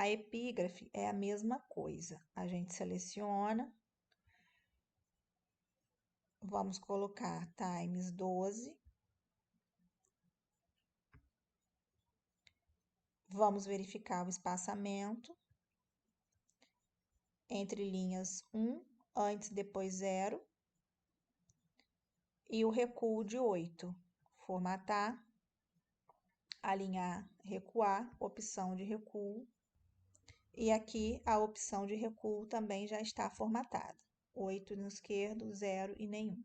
A epígrafe é a mesma coisa. A gente seleciona, vamos colocar times 12. Vamos verificar o espaçamento entre linhas 1, antes e depois 0, e o recuo de 8. Formatar, alinhar, recuar, opção de recuo. E aqui a opção de recuo também já está formatada. 8 no esquerdo, 0 e nenhum.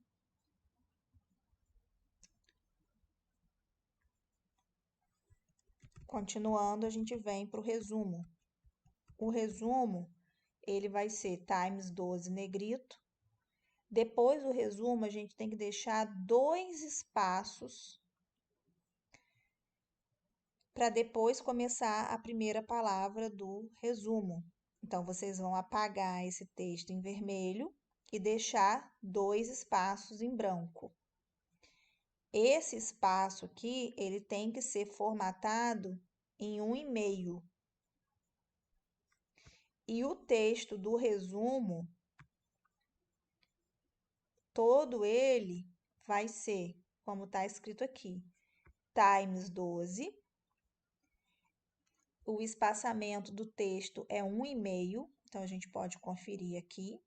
Continuando, a gente vem para o resumo. O resumo, ele vai ser times 12 negrito. Depois do resumo, a gente tem que deixar 2 espaços para depois começar a primeira palavra do resumo. Então, vocês vão apagar esse texto em vermelho e deixar 2 espaços em branco. Esse espaço aqui, ele tem que ser formatado em 1,5. E o texto do resumo, todo ele vai ser, como está escrito aqui, times 12. O espaçamento do texto é 1,5, então a gente pode conferir aqui.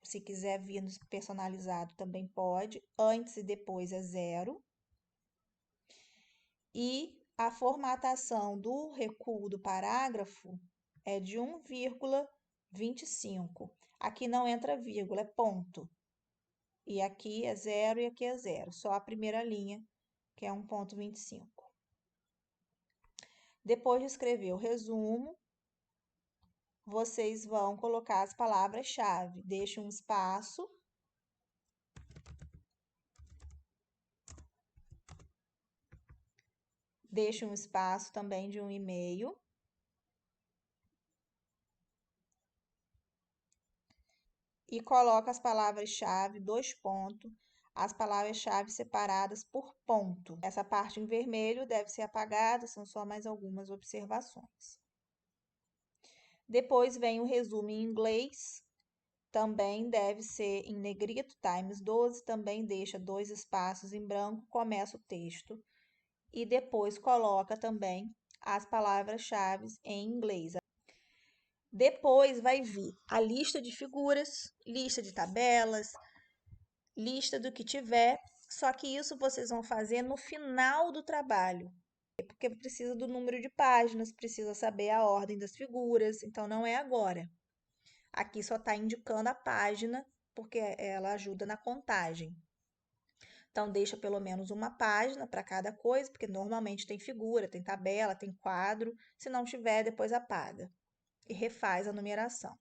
Se quiser vir no personalizado também pode. Antes e depois é 0. E a formatação do recuo do parágrafo é de 1,25. Aqui não entra vírgula, é ponto. E aqui é 0 e aqui é 0. Só a primeira linha, que é 1,25. Depois de escrever o resumo, vocês vão colocar as palavras-chave. Deixa um espaço. Deixa um espaço também de 1,5. E coloca as palavras-chave, 2 pontos, as palavras-chave separadas por ponto. Essa parte em vermelho deve ser apagada, são só mais algumas observações. Depois vem o resumo em inglês, também deve ser em negrito, times 12, também deixa 2 espaços em branco, começa o texto. E depois coloca também as palavras-chave em inglês. Depois vai vir a lista de figuras, lista de tabelas, lista do que tiver, só que isso vocês vão fazer no final do trabalho, porque precisa do número de páginas, precisa saber a ordem das figuras, então não é agora. Aqui só está indicando a página, porque ela ajuda na contagem. Então, deixa pelo menos uma página para cada coisa, porque normalmente tem figura, tem tabela, tem quadro. Se não tiver, depois apaga e refaz a numeração.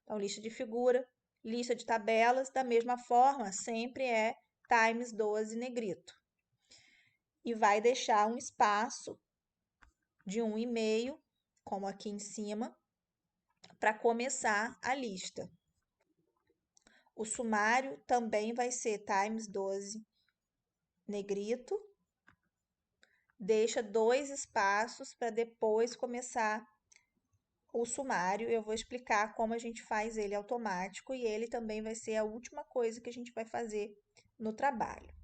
Então, lista de figura, lista de tabelas, da mesma forma, sempre é times 12 negrito. E vai deixar um espaço de 1,5, como aqui em cima, para começar a lista. O sumário também vai ser times 12 negrito. Deixa 2 espaços para depois começar o sumário. Eu vou explicar como a gente faz ele automático e ele também vai ser a última coisa que a gente vai fazer no trabalho.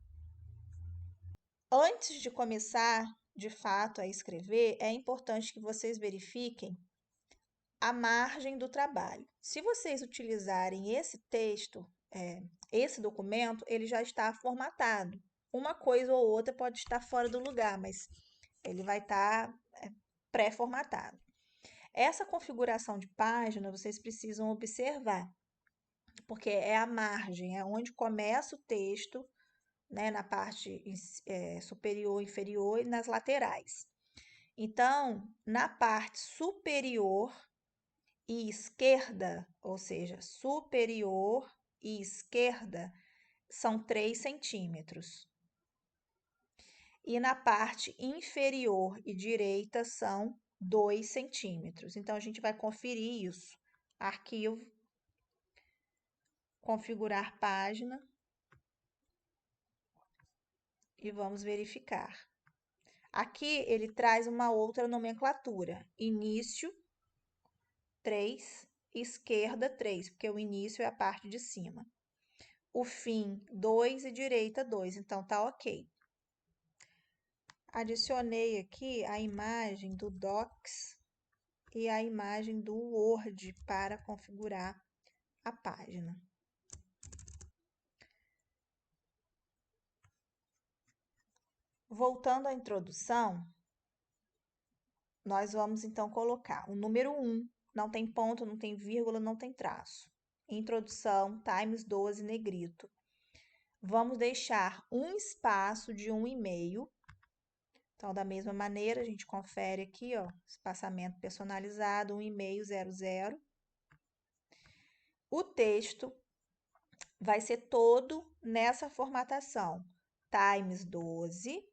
Antes de começar, de fato, a escrever, é importante que vocês verifiquem a margem do trabalho. Se vocês utilizarem esse texto, esse documento, ele já está formatado. Uma coisa ou outra pode estar fora do lugar, mas ele vai estar pré-formatado. Essa configuração de página vocês precisam observar, porque é a margem, é onde começa o texto, né, na parte superior, inferior e nas laterais. Então, na parte superior e esquerda, ou seja, superior e esquerda, são 3 centímetros. E na parte inferior e direita são 2 centímetros. Então, a gente vai conferir isso. Arquivo, configurar página e vamos verificar. Aqui ele traz uma outra nomenclatura: início, 3, esquerda 3, porque o início é a parte de cima. O fim, 2 e direita 2, então tá ok. Adicionei aqui a imagem do Docs e a imagem do Word para configurar a página. Voltando à introdução, nós vamos então colocar o número 1, não tem ponto, não tem vírgula, não tem traço. Introdução, times 12, negrito. Vamos deixar um espaço de 1,5. Então, da mesma maneira, a gente confere aqui, ó, espaçamento personalizado, 1,5, 00. O texto vai ser todo nessa formatação, times 12.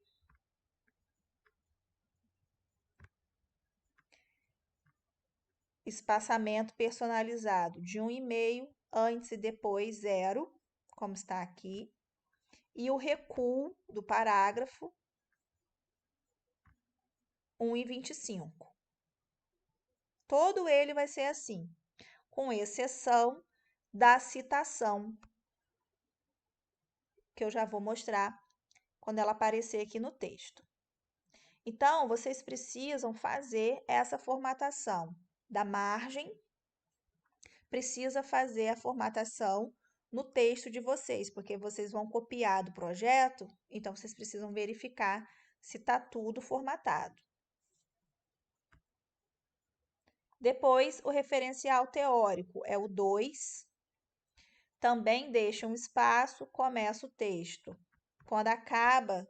Espaçamento personalizado de 1,5, antes e depois 0, como está aqui. E o recuo do parágrafo, 1,25. Todo ele vai ser assim, com exceção da citação, que eu já vou mostrar quando ela aparecer aqui no texto. Então, vocês precisam fazer essa formatação da margem, precisa fazer a formatação no texto de vocês, porque vocês vão copiar do projeto, então vocês precisam verificar se está tudo formatado. Depois, o referencial teórico é o 2. Também deixa um espaço, começa o texto. Quando acaba,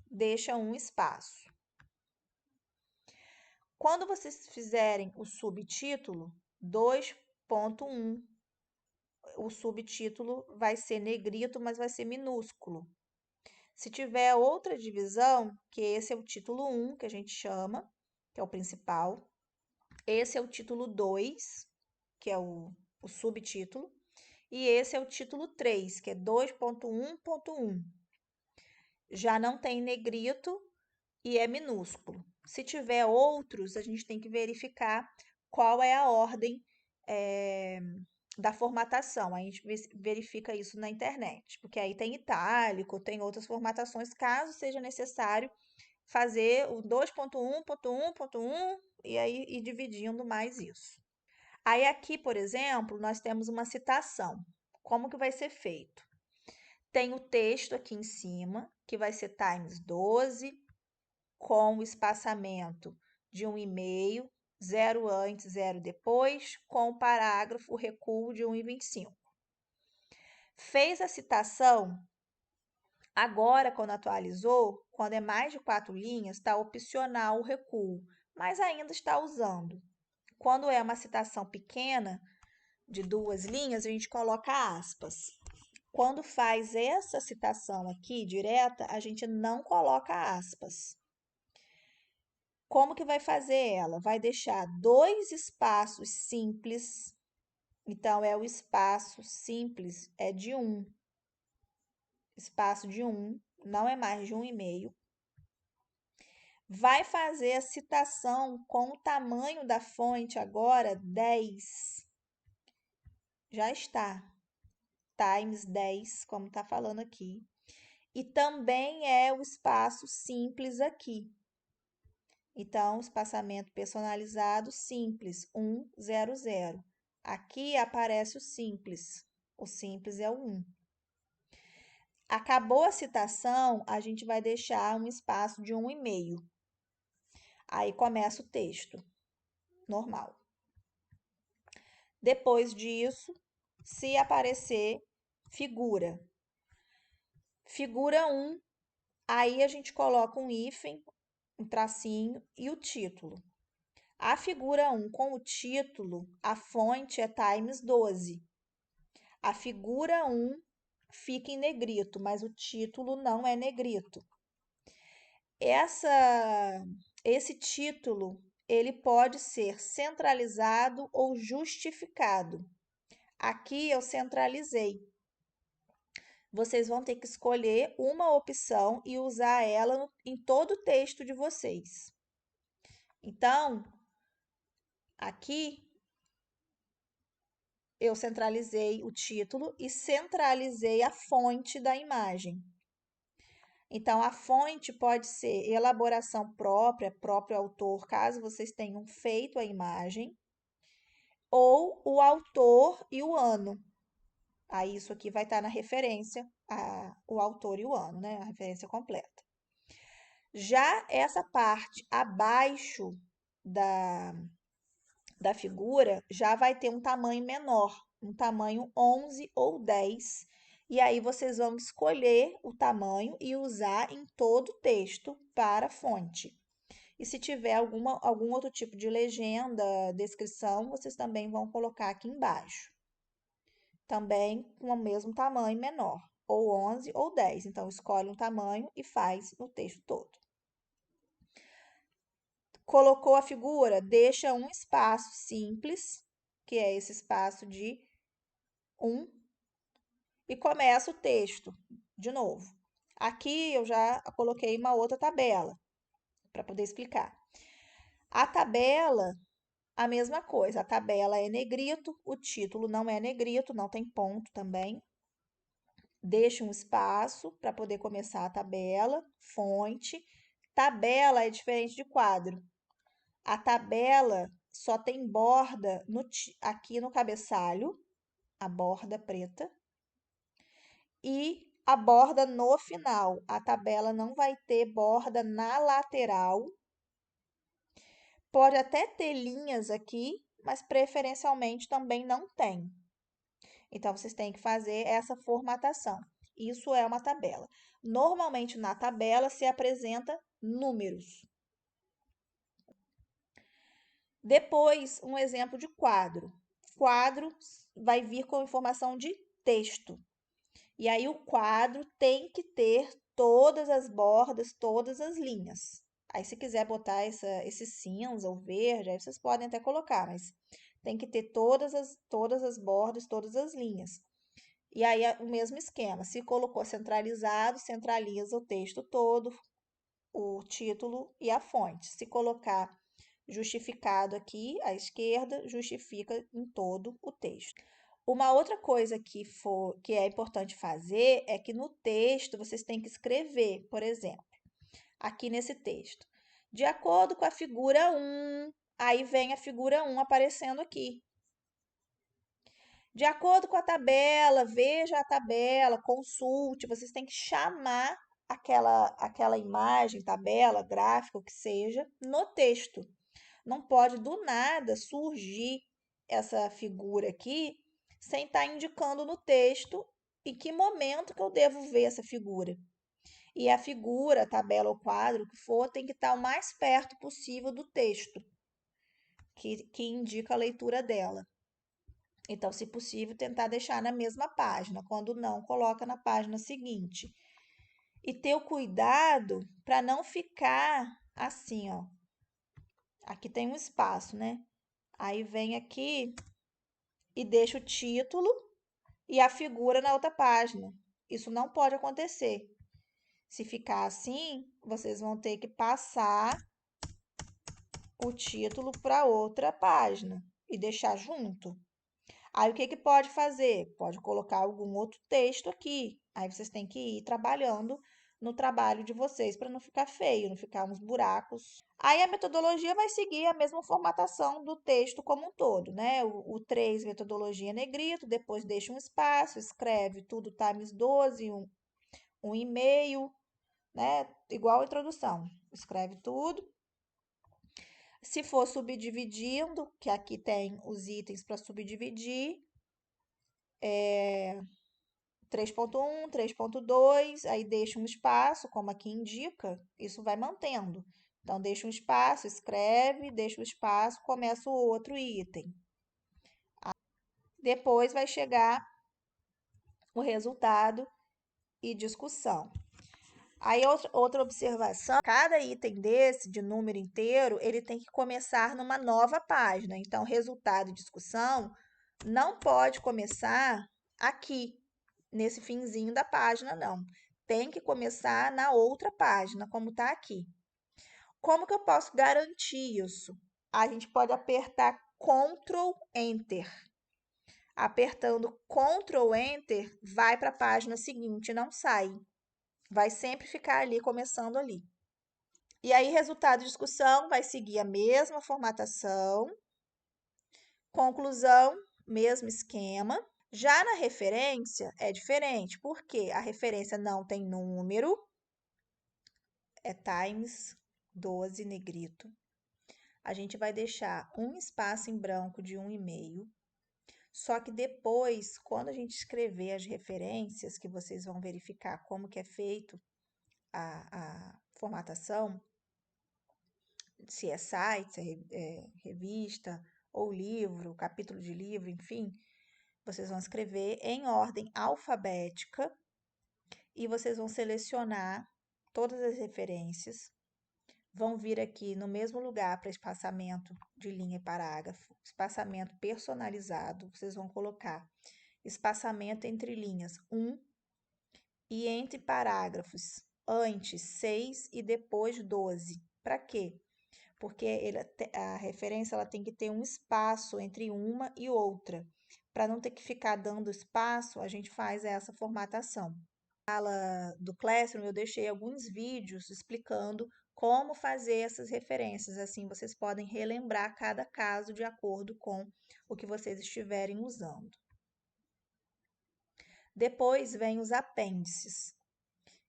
deixa um espaço. Quando vocês fizerem o subtítulo 2.1, o subtítulo vai ser negrito, mas vai ser minúsculo. Se tiver outra divisão, que esse é o título 1, que a gente chama, que é o principal. Esse é o título 2, que é o subtítulo. E esse é o título 3, que é 2.1.1. Já não tem negrito e é minúsculo. Se tiver outros, a gente tem que verificar qual é a ordem da formatação. A gente verifica isso na internet, porque aí tem itálico, tem outras formatações, caso seja necessário fazer o 2.1.1.1 e aí ir dividindo mais isso. Aí aqui, por exemplo, nós temos uma citação. Como que vai ser feito? Tem o texto aqui em cima, que vai ser times 12, com o espaçamento de 1,5, 0 antes, 0 depois, com o parágrafo, o recuo de 1,25. Fez a citação, agora, quando atualizou, quando é mais de 4 linhas, está opcional o recuo, mas ainda está usando. Quando é uma citação pequena, de 2 linhas, a gente coloca aspas. Quando faz essa citação aqui, direta, a gente não coloca aspas. Como que vai fazer ela? Vai deixar 2 espaços simples. Então, é o espaço simples, é de 1. Espaço de 1, não é mais de 1,5. Vai fazer a citação com o tamanho da fonte agora 10. Já está. Times 10, como está falando aqui. E também é o espaço simples aqui. Então, espaçamento personalizado simples, 1, 0, 0. Aqui aparece o simples é o 1. Acabou a citação, a gente vai deixar um espaço de 1,5. Aí começa o texto, normal. Depois disso, se aparecer figura. Figura 1, aí a gente coloca um hífen, um tracinho e o título. A figura 1 com o título, a fonte é times 12. A figura 1 fica em negrito, mas o título não é negrito. Esse título, ele pode ser centralizado ou justificado. Aqui eu centralizei. Vocês vão ter que escolher uma opção e usar ela em todo o texto de vocês. Então, aqui eu centralizei o título e centralizei a fonte da imagem. Então, a fonte pode ser elaboração própria, próprio autor, caso vocês tenham feito a imagem, ou o autor e o ano. Aí, isso aqui vai estar na referência, o autor e o ano, né? A referência completa. Já essa parte abaixo da figura já vai ter um tamanho menor, um tamanho 11 ou 10. E aí vocês vão escolher o tamanho e usar em todo o texto para fonte. E se tiver algum outro tipo de legenda, descrição, vocês também vão colocar aqui embaixo. Também com o mesmo tamanho menor, ou 11 ou 10. Então, escolhe um tamanho e faz no texto todo. Colocou a figura, deixa um espaço simples, que é esse espaço de 1, e começa o texto de novo. Aqui eu já coloquei uma outra tabela para poder explicar. A tabela, a mesma coisa, a tabela é negrito, o título não é negrito, não tem ponto também. Deixa um espaço para poder começar a tabela, fonte. Tabela é diferente de quadro. A tabela só tem borda aqui no cabeçalho, a borda preta, e a borda no final. A tabela não vai ter borda na lateral. Pode até ter linhas aqui, mas preferencialmente também não tem. Então, vocês têm que fazer essa formatação. Isso é uma tabela. Normalmente, na tabela se apresenta números. Depois, um exemplo de quadro. Quadro vai vir com informação de texto. E aí, o quadro tem que ter todas as bordas, todas as linhas. Aí, se quiser botar esse cinza ou verde, aí vocês podem até colocar, mas tem que ter todas as bordas, todas as linhas. E aí, o mesmo esquema. Se colocou centralizado, centraliza o texto todo, o título e a fonte. Se colocar justificado aqui à esquerda, justifica em todo o texto. Uma outra coisa que é importante fazer é que no texto vocês têm que escrever, por exemplo, aqui nesse texto. De acordo com a figura 1, aí vem a figura 1 aparecendo aqui. De acordo com a tabela, veja a tabela, consulte, vocês têm que chamar aquela imagem, tabela, gráfico, o que seja, no texto. Não pode do nada surgir essa figura aqui sem estar indicando no texto em que momento que eu devo ver essa figura. E a figura, a tabela ou quadro, o que for, tem que estar o mais perto possível do texto, que indica a leitura dela. Então, se possível, tentar deixar na mesma página. Quando não, coloca na página seguinte. E ter o cuidado para não ficar assim, ó. Aqui tem um espaço, né? Aí vem aqui e deixa o título e a figura na outra página. Isso não pode acontecer. Se ficar assim, vocês vão ter que passar o título para outra página e deixar junto. Aí, o que pode fazer? Pode colocar algum outro texto aqui. Aí, vocês têm que ir trabalhando no trabalho de vocês para não ficar feio, não ficar uns buracos. Aí, a metodologia vai seguir a mesma formatação do texto como um todo, né? O 3, metodologia negrito, depois deixa um espaço, escreve tudo times 12, um e-mail, né? Igual a introdução. Escreve tudo. Se for subdividindo, que aqui tem os itens para subdividir, 3.1, 3.2, aí deixa um espaço, como aqui indica, isso vai mantendo. Então, deixa um espaço, escreve, deixa o espaço, começa o outro item. Depois vai chegar o resultado e discussão. Aí, outra observação, cada item desse, de número inteiro, ele tem que começar numa nova página. Então, resultado e discussão não pode começar aqui, nesse finzinho da página, não. Tem que começar na outra página, como está aqui. Como que eu posso garantir isso? A gente pode apertar Ctrl Enter. apertando Ctrl Enter, vai para a página seguinte, não sai. Vai sempre ficar ali, começando ali. E aí, resultado de discussão vai seguir a mesma formatação. Conclusão, mesmo esquema. Já na referência é diferente, porque a referência não tem número, é times 12 negrito. A gente vai deixar um espaço em branco de 1,5. Só que depois, quando a gente escrever as referências, que vocês vão verificar como que é feito a formatação, se é site, se é revista ou livro, capítulo de livro, enfim, vocês vão escrever em ordem alfabética e vocês vão selecionar todas as referências, vão vir aqui no mesmo lugar para espaçamento de linha e parágrafo, espaçamento personalizado, vocês vão colocar espaçamento entre linhas 1 e entre parágrafos, antes 6 e depois 12. Para quê? Porque a referência ela tem que ter um espaço entre uma e outra. Para não ter que ficar dando espaço, a gente faz essa formatação. Na aula do Classroom, eu deixei alguns vídeos explicando como fazer essas referências. Assim, vocês podem relembrar cada caso de acordo com o que vocês estiverem usando. Depois vem os apêndices.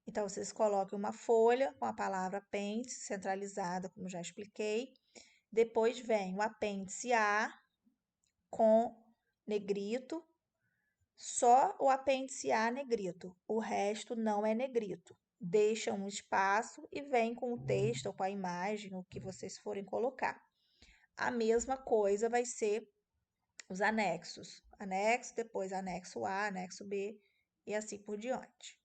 Então, vocês colocam uma folha com a palavra apêndice centralizada, como já expliquei. Depois vem o apêndice A com negrito, só o apêndice A negrito, o resto não é negrito. Deixa um espaço e vem com o texto ou com a imagem, o que vocês forem colocar. A mesma coisa vai ser os anexos. Anexo, depois anexo A, anexo B e assim por diante.